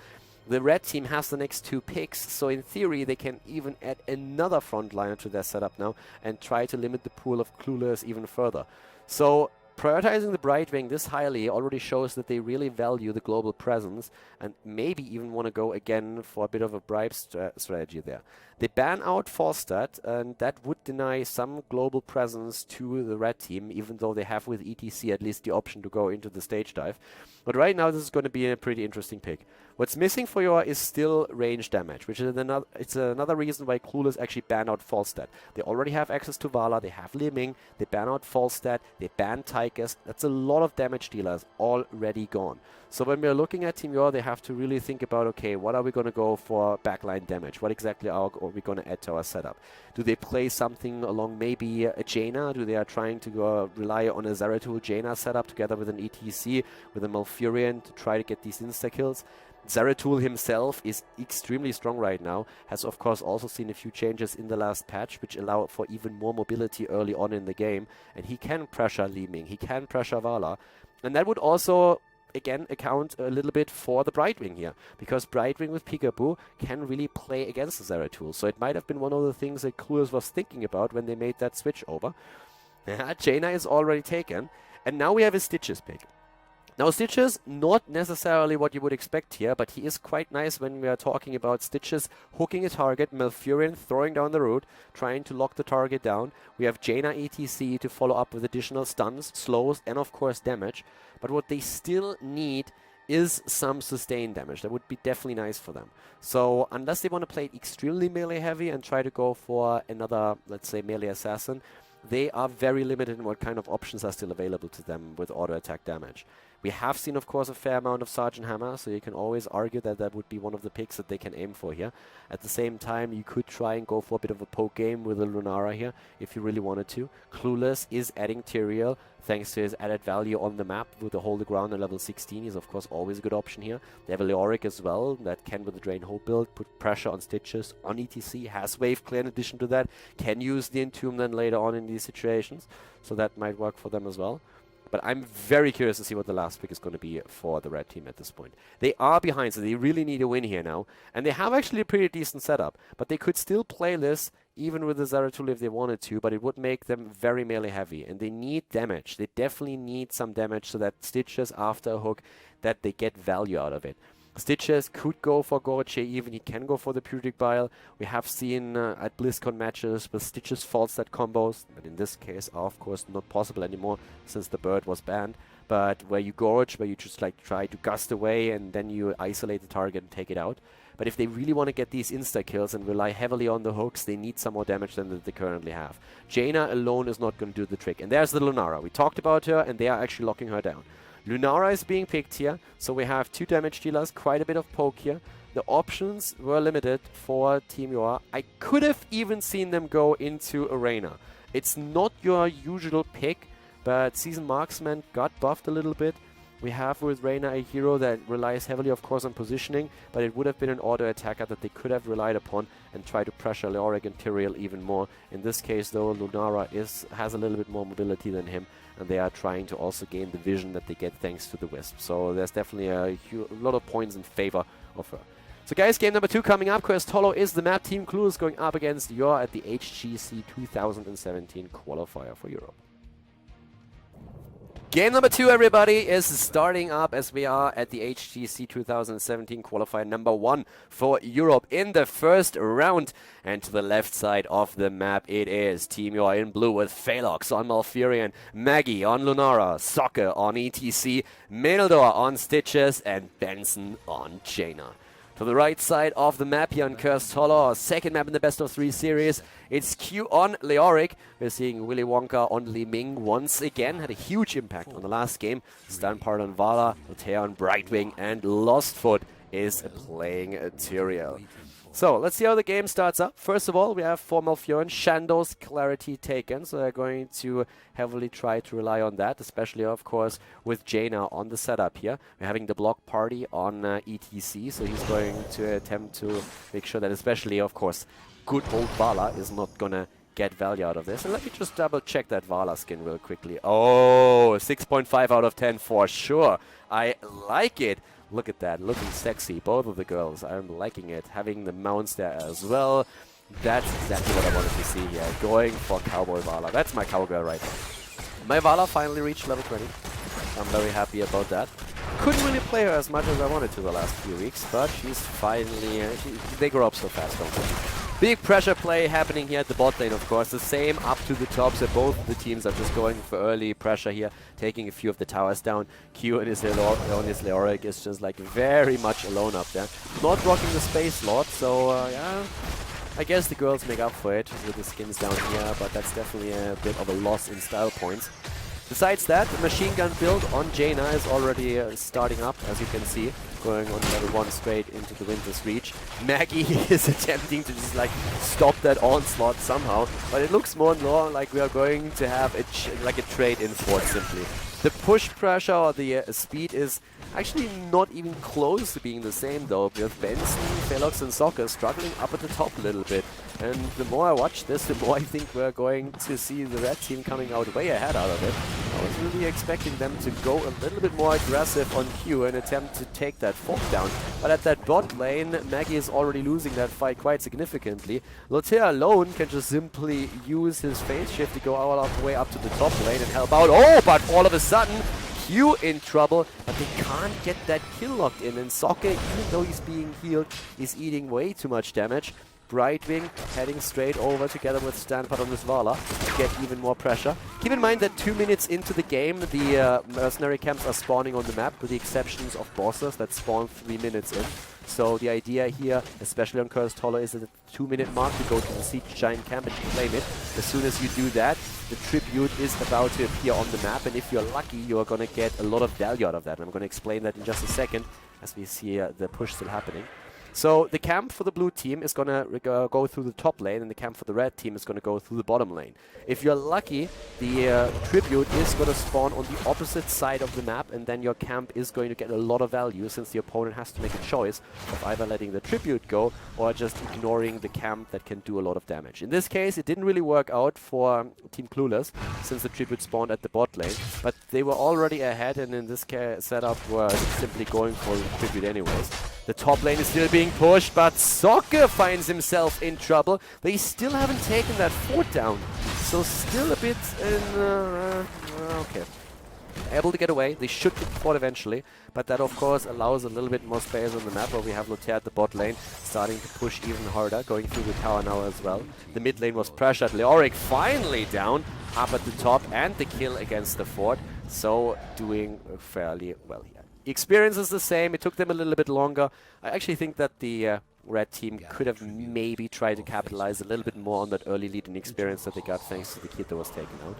The red team has the next two picks, so in theory they can even add another frontliner to their setup now and try to limit the pool of Clueless even further. So prioritizing the Brightwing this highly already shows that they really value the global presence and maybe even want to go again for a bit of a bribe strategy there. They ban out Forstad, and that would deny some global presence to the red team, even though they have with ETC at least the option to go into the stage dive. But right now this is going to be a pretty interesting pick. What's missing for YoAH is still range damage, which is another reason why Clueless actually ban out Falstad. They already have access to Vala, they have Li Ming, they ban out Falstad, they ban Tychus. That's a lot of damage dealers already gone. So when we're looking at Team YoAH, they have to really think about, okay, what are we going to go for backline damage? What exactly are we going to add to our setup? Do they play something along maybe a Jaina? Do they are trying to rely on a Zeratul Jaina setup together with an ETC, with a Malfurion to try to get these insta-kills? Zeratul himself is extremely strong right now, has of course also seen a few changes in the last patch which allow for even more mobility early on in the game, and he can pressure Li Ming, he can pressure Vala, and that would also again account a little bit for the Brightwing here, because Brightwing with Peekaboo can really play against the Zeratul, so it might have been one of the things that Clueless was thinking about when they made that switch over. Jaina is already taken, and now we have a Stitches pick. Now Stitches, not necessarily what you would expect here, but he is quite nice when we are talking about Stitches hooking a target, Malfurion throwing down the root, trying to lock the target down. We have Jaina ETC to follow up with additional stuns, slows, and of course damage. But what they still need is some sustained damage. That would be definitely nice for them. So unless they want to play it extremely melee heavy and try to go for another, let's say, melee assassin, they are very limited in what kind of options are still available to them with auto attack damage. We have seen, of course, a fair amount of Sergeant Hammer, so you can always argue that that would be one of the picks that they can aim for here. At the same time, you could try and go for a bit of a poke game with a Lunara here, if you really wanted to. Clueless is adding Tyrael, thanks to his added value on the map with the Hold the Ground at level 16. He's, of course, always a good option here. They have a Leoric as well, that can, with the Drain Hold build, put pressure on Stitches, on ETC, has Wave Clear in addition to that, can use the Entomb then later on in these situations, so that might work for them as well. But I'm very curious to see what the last pick is going to be for the red team at this point. They are behind, so they really need a win here now. And they have actually a pretty decent setup. But they could still play this even with the Zeratul if they wanted to, but it would make them very melee heavy. And they need damage. They definitely need some damage so that Stitches, after a hook, that they get value out of it. Stitches could go for Gorche even, he can go for the Puritic Bile. We have seen at BlizzCon matches with Stitches Falstad combos, but in this case are of course not possible anymore since the bird was banned. But where you gorge, where you just like try to gust away and then you isolate the target and take it out. But if they really want to get these insta-kills and rely heavily on the hooks, they need some more damage than they currently have. Jaina alone is not going to do the trick. And there's the Lunara. We talked about her and they are actually locking her down. Lunara is being picked here, so we have 2 damage dealers, quite a bit of poke here. The options were limited for Team YoAH. I could have even seen them go into Arena. It's not your usual pick, but Seasoned Marksman got buffed a little bit, We have with Reyna a hero that relies heavily, of course, on positioning, but it would have been an auto attacker that they could have relied upon and try to pressure Leoric and Tyrael even more. In this case, though, Lunara has a little bit more mobility than him, and they are trying to also gain the vision that they get thanks to the Wisp. So there's definitely a lot of points in favor of her. So guys, game number 2 coming up. Khaldor is the map. Team Clueless going up against JoAH at the HGC 2017 qualifier for Europe. Game number 2, everybody, is starting up as we are at the HGC 2017 qualifier number 1 for Europe in the first round. And to the left side of the map, it is Team JoAH in blue with Phalox on Malfurion, Maggie on Lunara, Soccer on ETC, Khaldor on Stitches, and Benson on Jaina. To the right side of the map here on Khaldor, second map in the best of 3 series. It's Q on Leoric. We're seeing Willy Wonka on Li Ming once again. Had a huge impact on the last game. Stanpart on Vala, Altea on Brightwing, and Lostfoot is playing Tyrael. So let's see how the game starts up. First of all, we have for Malfurion Shando's clarity taken, so they're going to heavily try to rely on that, especially, of course, with Jaina on the setup here. We're having the block party on ETC, so he's going to attempt to make sure that, especially, of course, good old Vala is not going to get value out of this. And let me just double check that Vala skin real quickly. Oh, 6.5 out of 10 for sure. I like it. Look at that, looking sexy, both of the girls. I'm liking it. Having the mounts there as well. That's exactly what I wanted to see here. Going for Cowboy Vala. That's my cowgirl right now. My Vala finally reached level 20. I'm very happy about that. Couldn't really play her as much as I wanted to the last few weeks, but she's finally... they grow up so fast, don't they? Big pressure play happening here at the bot lane, of course. The same up to the top, so both of the teams are just going for early pressure here, taking a few of the towers down. Q and his Leoric is just like very much alone up there. Not rocking the Space Lord, so yeah, I guess the girls make up for it with the skins down here, but that's definitely a bit of a loss in style points. Besides that, the machine gun build on Jaina is already starting up, as you can see, going on level 1 straight into the Winter's Reach. Maggie is attempting to just like stop that onslaught somehow, but it looks more and more like we are going to have a trade in fort simply. The push pressure or the speed is actually not even close to being the same though, with Benson, Phalox and Soccer struggling up at the top a little bit. And the more I watch this, the more I think we're going to see the red team coming out way ahead out of it. I was really expecting them to go a little bit more aggressive on Q and attempt to take that fort down. But at that bot lane, Maggie is already losing that fight quite significantly. Altea alone can just simply use his phase shift to go all the way up to the top lane and help out. Oh, but all of a sudden, Q in trouble, but they can't get that kill locked in. And Soccer, even though he's being healed, is eating way too much damage. Brightwing heading straight over together with Stanpart on this Vala to get even more pressure. Keep in mind that 2 minutes into the game, the mercenary camps are spawning on the map, with the exceptions of bosses that spawn 3 minutes in. So the idea here, especially on Khaldor, is at the 2-minute mark to go to the Siege Giant camp and claim it. As soon as you do that, the tribute is about to appear on the map, and if you're lucky, you're going to get a lot of value out of that. And I'm going to explain that in just a second, as we see the push still happening. So the camp for the blue team is going to go through the top lane, and the camp for the red team is going to go through the bottom lane. If you're lucky, the tribute is going to spawn on the opposite side of the map, and then your camp is going to get a lot of value, since the opponent has to make a choice of either letting the tribute go or just ignoring the camp that can do a lot of damage. In this case, it didn't really work out for Team Clueless, since the tribute spawned at the bot lane, but they were already ahead, and in this setup were simply going for the tribute anyways. The top lane is still being pushed, but Soccer finds himself in trouble. They still haven't taken that fort down. So still a bit okay. Able to get away. They should get the fort eventually, but that of course allows a little bit more space on the map, where we have Altea at the bot lane starting to push even harder, going through the tower now as well. The mid lane was pressured. Leoric finally down, up at the top, and the kill against the fort. So doing fairly well here. Experience is the same. It took them a little bit longer. I actually think that the red team could have maybe tried to capitalize a little bit more on that early lead and experience that they got thanks to the kid that was taken out.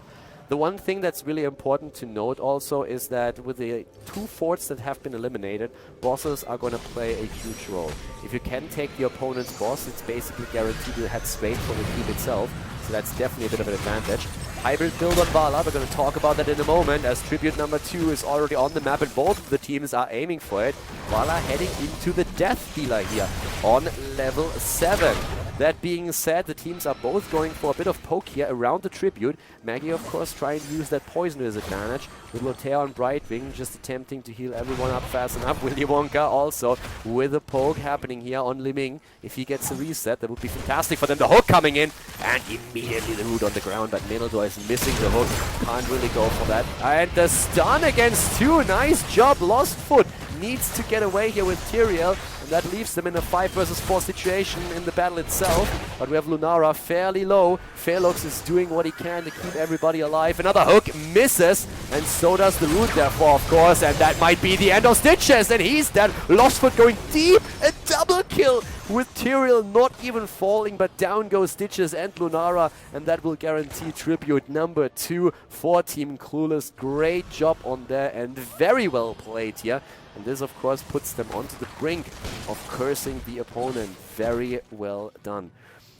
The one thing that's really important to note also is that with the 2 forts that have been eliminated, bosses are going to play a huge role. If you can take the opponent's boss, it's basically guaranteed to head straight for the team itself, so that's definitely a bit of an advantage. hybrid build on Vala. We're going to talk about that in a moment, as Tribute number 2 is already on the map and both of the teams are aiming for it. Vala heading into the Death Dealer here on level 7. That being said, the teams are both going for a bit of poke here around the Tribute. Maggie, of course, trying to use that poison to his advantage, with Lotea on Brightwing just attempting to heal everyone up fast enough. Willy Wonka also with a poke happening here on Liming. If he gets a reset, that would be fantastic for them. The hook coming in, and immediately the root on the ground, but Menildor is missing the hook. Can't really go for that. And the stun against 2. Nice job. Lost Foot needs to get away here with Tyrael, and that leaves them in a 5 versus 4 situation in the battle itself. But we have Lunara fairly low. Felox is doing what he can to keep everybody alive. Another hook misses, and so does the root therefore, of course, and that might be the end of Stitches, and he's dead. Lostfoot going deep, a double kill with Tyrael not even falling, but down goes Stitches and Lunara, and that will guarantee Tribute number 2 for Team Clueless. Great job on there and very well played here. And this, of course, puts them onto the brink of cursing the opponent. Very well done.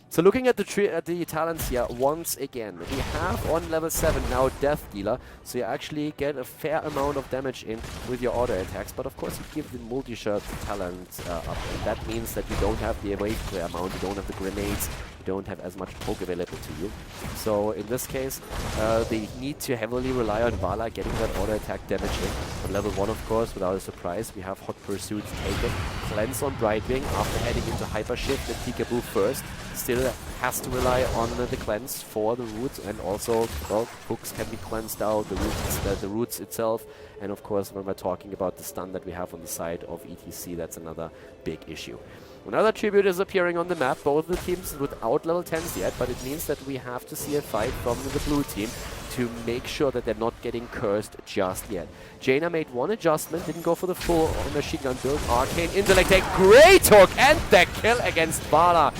So looking at the talents here, once again, we have on level 7 now Death Dealer, so you actually get a fair amount of damage in with your auto attacks, but of course you give the multi-shot talent up, and that means that you don't have the wave clear amount, you don't have the grenades, you don't have as much poke available to you. So in this case, they need to heavily rely on Vala getting that auto attack damage in. On level 1, of course, without a surprise, we have Hot Pursuit taken. Cleanse on Brightwing after heading into Hyper Shift and Peekaboo first. Still has to rely on the cleanse for the roots, and also, well, hooks can be cleansed out, the roots itself, and of course when we're talking about the stun that we have on the side of ETC, that's another big issue. Another Tribute is appearing on the map, both the teams without level 10s yet, but it means that we have to see a fight from the blue team to make sure that they're not getting cursed just yet. Jaina made one adjustment, didn't go for the full machine gun build. Arcane Intellect, a great hook, and the kill against Vala.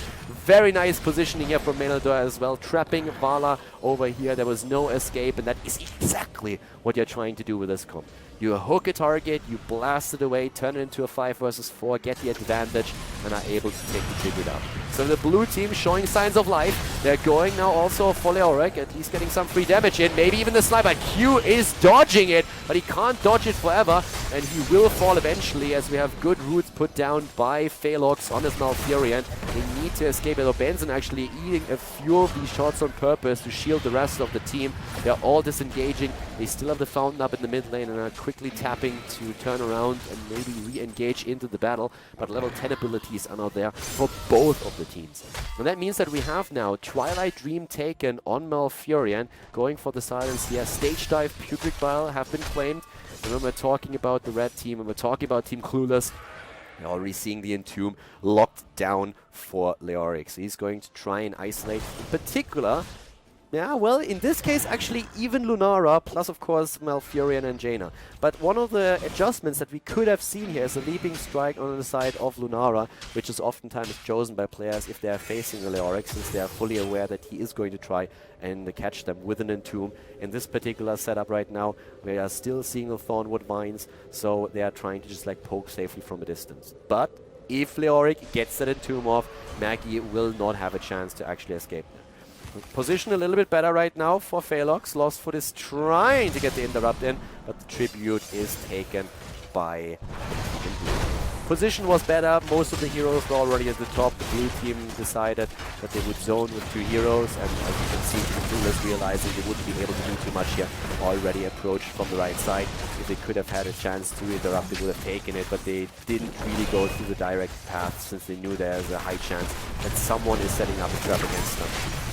Very nice positioning here from Menildor as well, trapping Vala over here. There was no escape, and that is exactly what you're trying to do with this comp. You hook a target, you blast it away, turn it into a 5 versus 4, get the advantage, and are able to take the Tribute out. So the blue team showing signs of life. They're going now also for Leoric, at least getting some free damage in. Maybe even the sniper. Q is dodging it, but he can't dodge it forever, and he will fall eventually, as we have good roots put down by Felox on his Malfurion. They need to escape it. Benson actually eating a few of these shots on purpose to shield the rest of the team. They're all disengaging. They still have the Fountain up in the mid lane and are quickly tapping to turn around and maybe re-engage into the battle. But level 10 abilities are now there for both of the teams. And that means that we have now Twilight Dream taken on Malfurion, going for the silence here. Stage Dive, Putrid Bile have been claimed. And when we're talking about the red team, when we're talking about Team Clueless, we're already seeing the Entomb locked down for Leoric. So he's going to try and isolate, in particular, yeah, well, in this case, actually, even Lunara, plus, of course, Malfurion and Jaina. But one of the adjustments that we could have seen here is a Leaping Strike on the side of Lunara, which is oftentimes chosen by players if they are facing a Leoric, since they are fully aware that he is going to try and catch them with an Entomb. In this particular setup right now, we are still seeing the Thornwood Vines, so they are trying to just like poke safely from a distance. But if Leoric gets that Entomb off, Maggie will not have a chance to actually escape. Position a little bit better right now for Felox. Lostfoot is trying to get the interrupt in, but the Tribute is taken by Position was better. Most of the heroes were already at the top. The blue team decided that they would zone with 2 heroes, and as you can see, Clueless realizing they wouldn't be able to do too much here. Already approached from the right side. If they could have had a chance to interrupt, they would have taken it, but they didn't really go through the direct path, since they knew there's a high chance that someone is setting up a trap against them.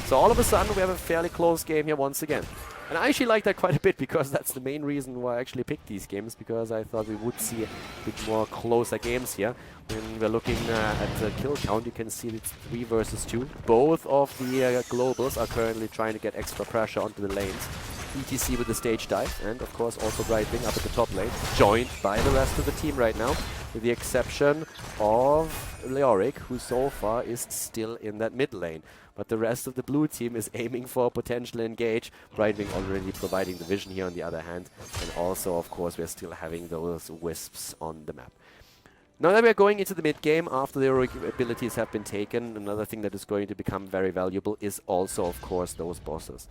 So all of a sudden, we have a fairly close game here once again. And I actually like that quite a bit, because that's the main reason why I actually picked these games, because I thought we would see a bit more closer games here. When we're looking at the kill count, you can see it's 3 versus 2. Both of the globals are currently trying to get extra pressure onto the lanes. ETC with the stage dive, and of course also Brightwing up at the top lane, joined by the rest of the team right now, with the exception of Leoric, who so far is still in that mid lane. But the rest of the blue team is aiming for a potential engage. Brightwing already providing the vision here on the other hand, and also of course we're still having those wisps on the map. Now that we're going into the mid game, after the heroic abilities have been taken, another thing that is going to become very valuable is also of course those bosses.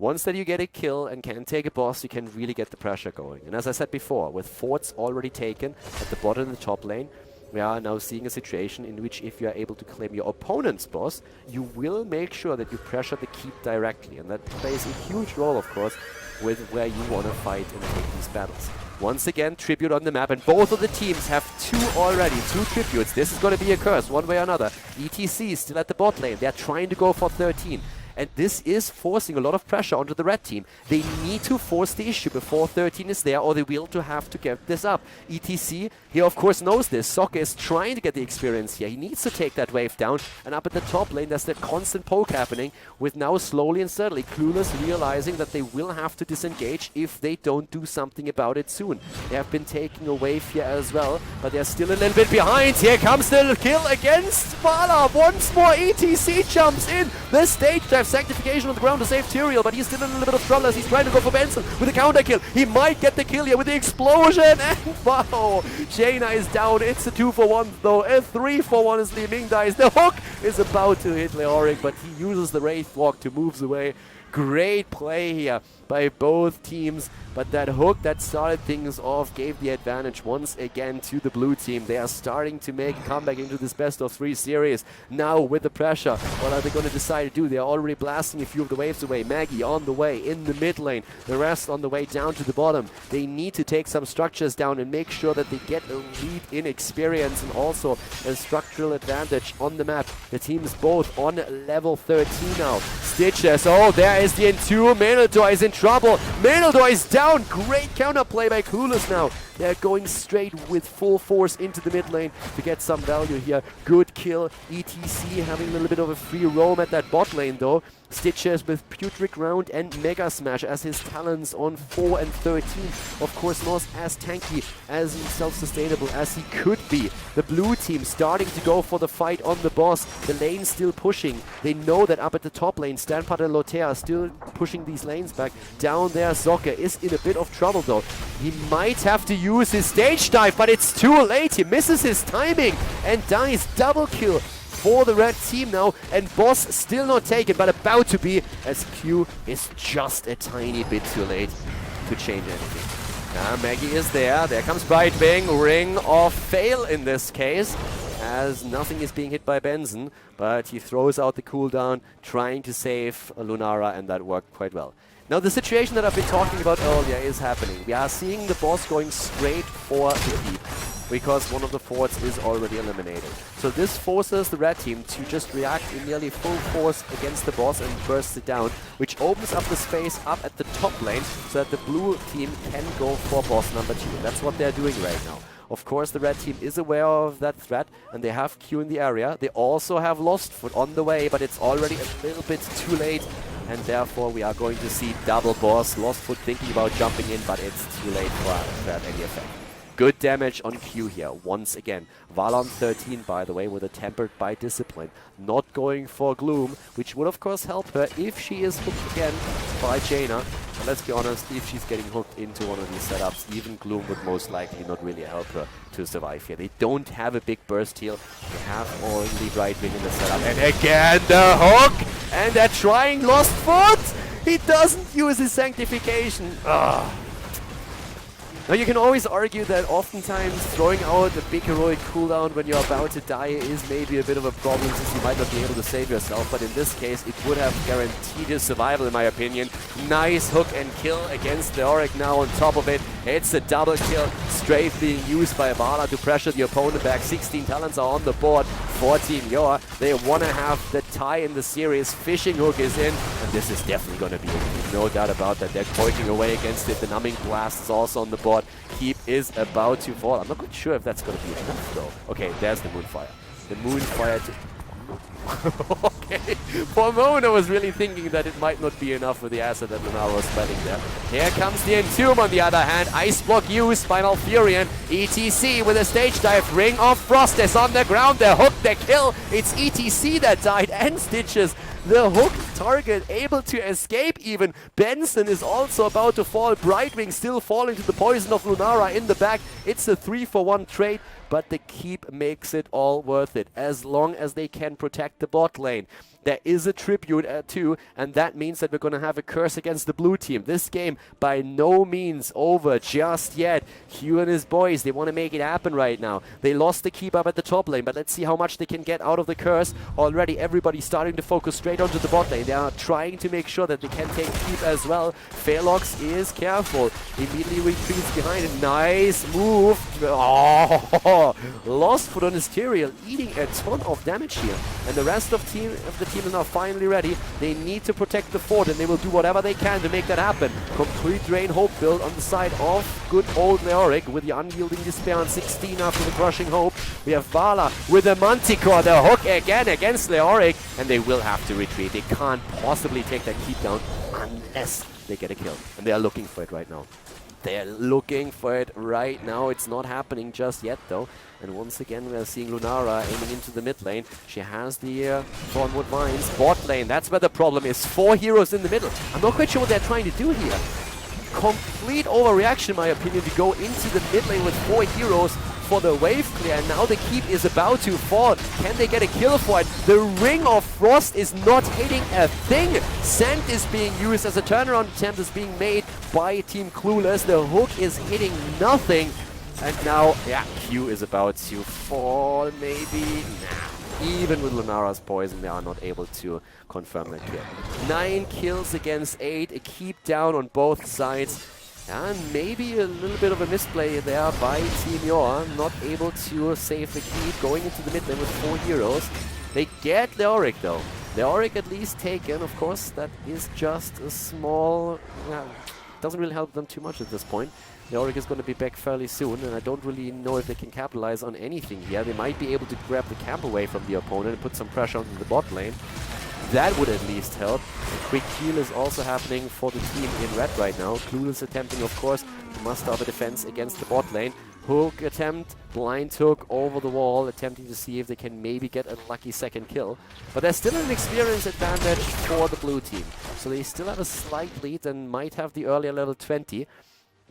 Once that you get a kill and can take a boss, you can really get the pressure going. And as I said before, with forts already taken at the bottom and the top lane, we are now seeing a situation in which if you are able to claim your opponent's boss, you will make sure that you pressure the keep directly. And that plays a huge role, of course, with where you want to fight and take these battles. Once again, tribute on the map, and both of the teams have two already, 2 tributes. This is going to be a curse, one way or another. ETC still at the bot lane. They're trying to go for 13. And this is forcing a lot of pressure onto the red team. They need to force the issue before 13 is there, or they will have to get this up. ETC, he of course knows this. Soccer is trying to get the experience here. He needs to take that wave down. And up at the top lane, there's that constant poke happening, with now slowly and steadily Clueless realizing that they will have to disengage if they don't do something about it soon. They have been taking a wave here as well, but they're still a little bit behind. Here comes the kill against Vala. Once more, ETC jumps in. The stage dive sanctification on the ground to save Tyrael, but he's still in a little bit of trouble as he's trying to go for Benson with a counter kill. He might get the kill here with the explosion, and wow, JoAH is down. It's a 2-for-1 though. A 3-for-1 as Li Ming dies. The hook is about to hit Leoric, but he uses the Wraith Walk to move away. Great play here by both teams, but that hook that started things off gave the advantage once again to the blue team. They are starting to make a comeback into this best-of-3 series. Now with the pressure, what are they going to decide to do? They are already blasting a few of the waves away. Maggie on the way in the mid lane, the rest on the way down to the bottom. They need to take some structures down and make sure that they get a lead in experience and also a structural advantage on the map. The teams both on level 13 now. Stitches, oh, there is the N2. Menaldor is in trouble. Menaldor is down. Great counterplay by Clueless now. They're going straight with full force into the mid lane to get some value here. Good kill. ETC having a little bit of a free roam at that bot lane though. Stitches with Putrid Ground and Mega Smash as his talents on 4 and 13. Of course, not as tanky, as self-sustainable as he could be. The blue team starting to go for the fight on the boss. The lane still pushing. They know that up at the top lane, Stanpart and Lotea are still pushing these lanes back. Down there, Soccer is in a bit of trouble though. He might have to use his stage dive, but it's too late. He misses his timing and dies. Double kill for the red team now, and boss still not taken, but about to be, as Q is just a tiny bit too late to change anything. Now Maggie is there. There comes Brightwing. Ring of Fail in this case, as nothing is being hit by Benson, but he throws out the cooldown, trying to save Lunara, and that worked quite well. Now the situation that I've been talking about earlier is happening. We are seeing the boss going straight for the keep, because one of the forts is already eliminated. So this forces the red team to just react in nearly full force against the boss and burst it down, which opens up the space up at the top lane so that the blue team can go for boss number 2. That's what they're doing right now. Of course, the red team is aware of that threat, and they have Q in the area. They also have Lost Foot on the way, but it's already a little bit too late, and therefore we are going to see double boss. Lost Foot thinking about jumping in, but it's too late for that any effect. Good damage on Q here, once again. Valon 13, by the way, with a Tempered by Discipline. Not going for Gloom, which would of course help her if she is hooked again by JoAH. But let's be honest, if she's getting hooked into one of these setups, even Gloom would most likely not really help her to survive here. They don't have a big burst heal. They have only Brightwing in the setup. And again, the hook! And they're trying Lost Foot! He doesn't use his Sanctification. Ugh. Now you can always argue that oftentimes throwing out a big heroic cooldown when you're about to die is maybe a bit of a problem, since you might not be able to save yourself, but in this case it would have guaranteed his survival in my opinion. Nice hook and kill against Leoric now on top of it. It's a double kill, Strafe being used by Vala to pressure the opponent back. 16 talents are on the board for Team JoAH. They want to have the tie in the series. Fishing Hook is in, and this is definitely going to be no doubt about that. They're pointing away against it. The Numbing Blast is also on the board. Keep is about to fall. I'm not quite sure if that's going to be enough though. Okay, there's the Moonfire. The Moonfire to... Okay, for a moment I was really thinking that it might not be enough for the asset that Lunara was spending there. Here comes the Entomb on the other hand. Ice Block used by Malfurion. ETC with a stage dive. Ring of Frost is on the ground. The hook, the kill. It's ETC that died, and Stitches. The hook target able to escape even. Benson is also about to fall. Brightwing still falling to the poison of Lunara in the back. It's a 3-for-1 trade, but the keep makes it all worth it, as long as they can protect the bot lane. There is a tribute too, and that means that we're going to have a curse against the blue team. This game by no means over just yet. Hugh and his boys, they want to make it happen right now. They lost the keep up at the top lane, but let's see how much they can get out of the curse. Already everybody's starting to focus straight onto the bot lane. They are trying to make sure that they can take keep as well. Fairlox is careful. Immediately retreats behind it. Nice move. Oh, lost foot on his Tyrael, eating a ton of damage here. And the rest of the team is now finally ready. They need to protect the fort, and they will do whatever they can to make that happen. Complete Drain Hope build on the side of good old Leoric with the Unyielding Despair on 16 after the Crushing Hope. We have Vala with the Manticore, the hook again against Leoric, and they will have to retreat. They can't possibly take that keep down unless they get a kill. And they are looking for it right now. They're looking for it right now. It's not happening just yet, though. And once again, we're seeing Lunara aiming into the mid lane. She has the Thornwood Vines. Bot lane, that's where the problem is. 4 heroes in the middle. I'm not quite sure what they're trying to do here. Complete overreaction, in my opinion, to go into the mid lane with 4 heroes for the wave clear. And now the keep is about to fall. Can they get a kill for it? The Ring of Frost is not hitting a thing. Sand is being used as a turnaround attempt is being made by Team Clueless. The hook is hitting nothing. And now, yeah, Q is about to fall, maybe. Nah. Even with Lunara's poison, they are not able to confirm that kill. 9 kills against 8, a keep down on both sides. And maybe a little bit of a misplay there by Team JoAH, not able to save the keep, going into the mid lane with 4 heroes. They get Leoric though. Leoric at least taken, of course, that is just a small... doesn't really help them too much at this point. Leoric is going to be back fairly soon, and I don't really know if they can capitalize on anything here. They might be able to grab the camp away from the opponent and put some pressure on the bot lane. That would at least help. Quick heal is also happening for the team in red right now. Clueless attempting, of course, to muster up a defense against the bot lane. Hook attempt, blind hook over the wall, attempting to see if they can maybe get a lucky second kill. But there's still an experience advantage for the blue team. So they still have a slight lead and might have the earlier level 20.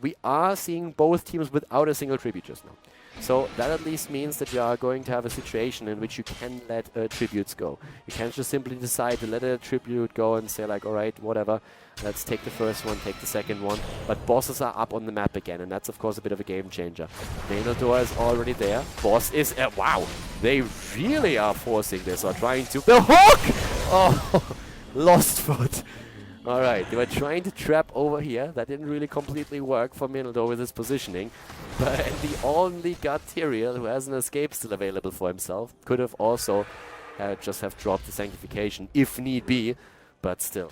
We are seeing both teams without a single tribute just now. So that at least means that you are going to have a situation in which you can let tributes go. You can't just simply decide to let a tribute go and say like, alright, whatever, let's take the first one, take the second one. But bosses are up on the map again, and that's of course a bit of a game changer. Khaldor is already there. Boss is... wow! They really are forcing this, or trying to... The hook! Oh, lost foot. Alright, they were trying to trap over here. That didn't really completely work for Khaldor with his positioning. But the only got Tyrael, who has an escape still available for himself, could have also just have dropped the Sanctification, if need be. But still.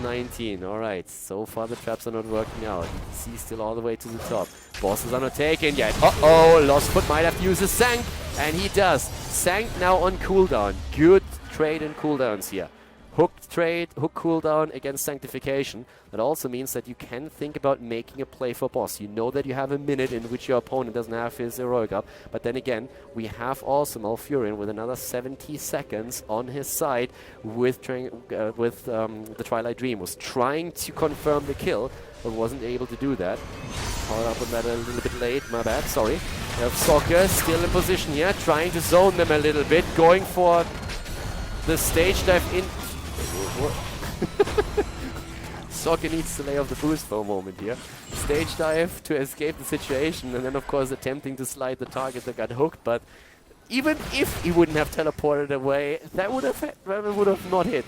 19, alright. So far the traps are not working out. ETC still all the way to the top. Bosses are not taken yet. Uh-oh, Lost Foot might have to use a Sank. And he does. Sank now on cooldown. Good trade in cooldowns here. Hook trade, hook cooldown against Sanctification. That also means that you can think about making a play for boss. You know that you have a minute in which your opponent doesn't have his heroic up. But then again, we have also Malfurion with another 70 seconds on his side with the Twilight Dream. Was trying to confirm the kill, but wasn't able to do that. Caught up on that a little bit late, my bad, sorry. We have Soccer still in position here, trying to zone them a little bit, going for the stage dive in. Soccer needs to lay off the boost for a moment here. Stage dive to escape the situation, and then of course attempting to slide the target that got hooked, but even if he wouldn't have teleported away, that would have not hit.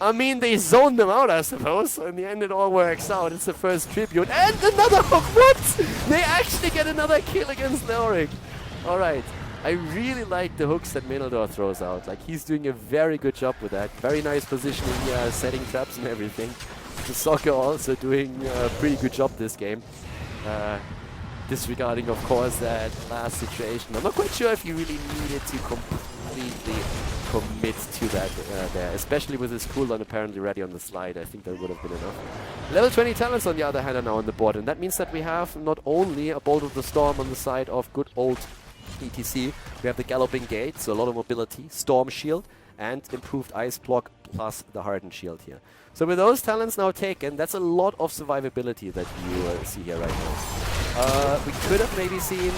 I mean, they zoned them out, I suppose, so in the end it all works out. It's the first tribute, and another hook! What? They actually get another kill against Leoric. Alright. I really like the hooks that Khaldor throws out. Like, he's doing a very good job with that. Very nice positioning here, setting traps and everything. The Soccer also doing a pretty good job this game. Disregarding, of course, that last situation. I'm not quite sure if you really needed to completely commit to that there. Especially with his cooldown apparently ready on the slide. I think that would have been enough. Level 20 talents, on the other hand, are now on the board. And that means that we have not only a Bolt of the Storm on the side of good old ETC, we have the Galloping Gate, so a lot of mobility, Storm Shield, and improved Ice Block, plus the Hardened Shield here. So with those talents now taken, that's a lot of survivability that you see here right now. We could have maybe seen...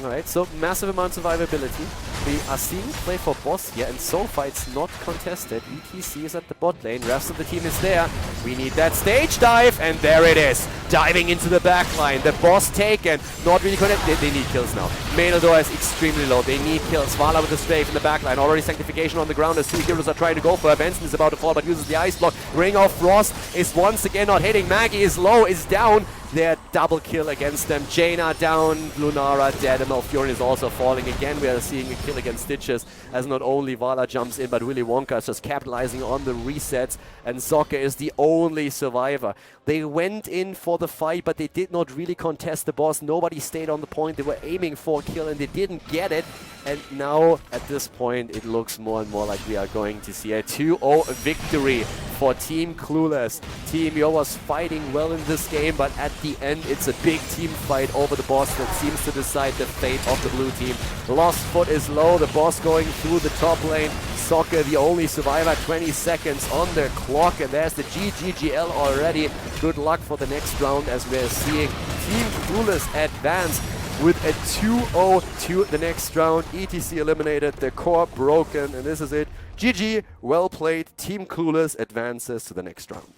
Alright, so massive amount of survivability. We are seeing play for boss here, and so far it's not contested. ETC is at the bot lane, rest of the team is there. We need that stage dive, and there it is. Diving into the back line. The boss taken, not really connected. They need kills now. Khaldor is extremely low. They need kills. Vala with the strafe in the back line. Already Sanctification on the ground as two heroes are trying to go for her. Benson is about to fall, but uses the ice block. Ring of Frost is once again not hitting. Maggie is low, is down. Their double kill against them. Jaina down, Lunara dead, and Malfurion is also falling again. We are seeing a kill against Stitches as not only Vala jumps in, but Willy Wonka is just capitalizing on the resets, and Soccer is the only survivor. They went in for the fight, but they did not really contest the boss. Nobody stayed on the point. They were aiming for a kill, and they didn't get it. And now, at this point, it looks more and more like we are going to see a 2-0 victory for Team Clueless. Team JoAH was fighting well in this game, but at the end, it's a big team fight over the boss that seems to decide the fate of the blue team. Lost foot is low, the boss going through the top lane. Soccer, the only survivor, 20 seconds on their clock, and there's the GGGL already. Good luck for the next round as we're seeing Team Clueless advance with a 2-0 to the next round. ETC eliminated, the core broken, and this is it. GG, well played. Team Clueless advances to the next round.